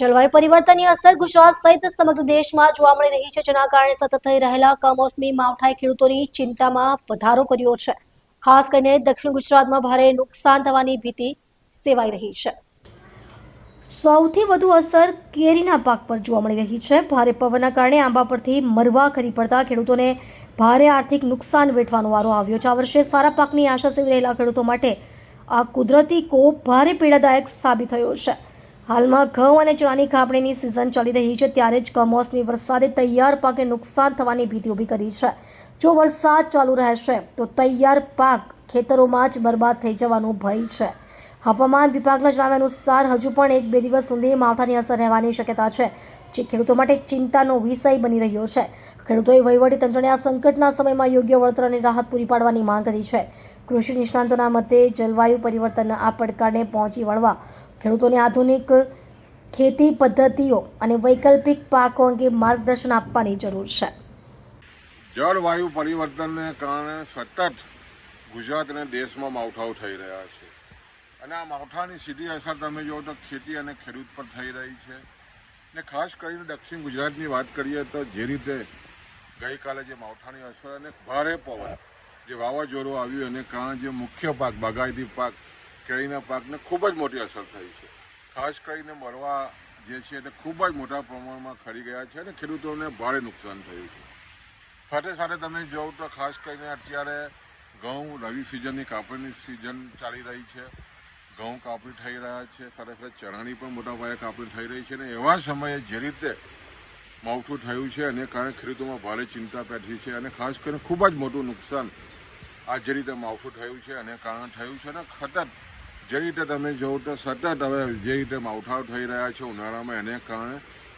જળવાયુ પરિવર્તનની અસર ગુજરાત સહિત સમગ્ર દેશમાં જોવા મળી રહી છે, જેના કારણે સતત થઈ રહેલા કમોસમી માવઠાએ ખેડૂતોની ચિંતામાં વધારો કર્યો છે. ખાસ કરીને દક્ષિણ ગુજરાતમાં ભારે નુકસાન થવાની ભીતિ સેવાઈ રહી છે. સૌથી વધુ અસર કેરીના પાક પર જોવા મળી રહી છે. ભારે પવનના કારણે આંબા પરથી મરવા ખરી પડતા ખેડૂતોને ભારે આર્થિક નુકસાન વેઠવાનો વારો આવ્યો છે. આ વર્ષે સારા પાકની આશા સેવી રહેલા ખેડૂતો માટે આ કુદરતી કોપ ભારે પીડાદાયક સાબિત થયો છે. હાલમાં ઘઉં અને ચણાની કાપણીની સિઝન ચાલી રહી છે, ત્યારે જ કમોસમી વરસાદે તૈયાર પાકને નુકસાન થવાની ભીતિ ઊભી કરી છે. જો વરસાદ ચાલુ રહેશે તો તૈયાર પાક ખેતરોમાં જ બરબાદ થઈ જવાનો ભય છે. હવામાન વિભાગના જણાવ્યા અનુસાર હજુ પણ 1-2 દિવસ સુધી માવઠાની અસર રહેવાની શક્યતા છે, જે ખેડૂતો માટે ચિંતાનો વિષય બની રહ્યો છે. ખેડૂતોએ વહીવટીતંત્રને આ સંકટના સમયમાં યોગ્ય વળતર અને રાહત પૂરી પાડવાની માંગ કરી છે. કૃષિ નિષ્ણાંતોના મતે જળવાયુ પરિવર્તનના આ પડકારને પહોંચી વળવા ખેડૂતોને આધુનિક ખેતી પદ્ધતિઓ અને વૈકલ્પિક પાકો અંગે માર્ગદર્શન આપવાની જરૂર છે. જળવાયુ પરિવર્તનને કારણે સતત ગુજરાત અને દેશમાં માવઠાઓ થઈ રહ્યા છે, અને આ માવઠાની સીધી અસર તમે જુઓ તો ખેતી અને ખેડૂત પર થઈ રહી છે. ને ખાસ કરીને દક્ષિણ ગુજરાતની વાત કરીએ તો જે રીતે ગઈકાલે જે માવઠાની અસર અને ભારે પવન, જે વાવાઝોડું આવ્યું એને કારણે જે મુખ્ય પાક બાગાયતી પાક કેરીના પાકને ખૂબ જ મોટી અસર થઈ છે. ખાસ કરીને મરવા જે છે તે ખૂબ જ મોટા પ્રમાણમાં ખરી ગયા છે અને ખેડૂતોને ભારે નુકસાન થયું છે. સાથે સાથે તમે જોવો તો ખાસ કરીને અત્યારે ઘઉં રવિ સિઝનની કાપણીની સિઝન ચાલી રહી છે. ઘઉં કાપણી થઈ રહ્યા છે, સાથે સાથે ચણાની પણ મોટા પાયે કાપણી થઈ રહી છે. અને એવા સમયે જે રીતે માવઠું થયું છે એને કારણે ખેડૂતોમાં ભારે ચિંતા પેઠી છે, અને ખાસ કરીને ખૂબ જ મોટું નુકસાન આ જે રીતે માવઠું થયું છે એને કારણે થયું છે. અને સતત જે રીતે તમે જોવો તો સતત હવે જે રીતે માવઠાઓ થઈ રહ્યા છે ઉનાળામાં, એને કારણે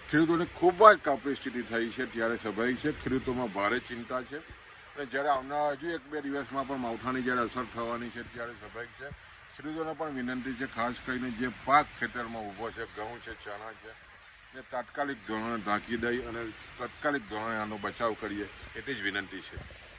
ખેડૂતોને ખૂબ જ કપરી સ્થિતિ થઈ છે. ત્યારે સ્વાભાવિક છે ખેડૂતોમાં ભારે ચિંતા છે. અને જ્યારે આવનારા હજુ 1-2 દિવસમાં પણ માવઠાની જ્યારે અસર થવાની છે, ત્યારે સ્વાભાવિક છે ખેડૂતોને પણ વિનંતી છે, ખાસ કરીને જે પાક ખેતરમાં ઊભો છે, ઘઉં છે, ચણા છે, એ તાત્કાલિક ધોરણે ઢાંકી દઈ અને તાત્કાલિક ધોરણે આનો બચાવ કરીએ એટલી જ વિનંતી છે.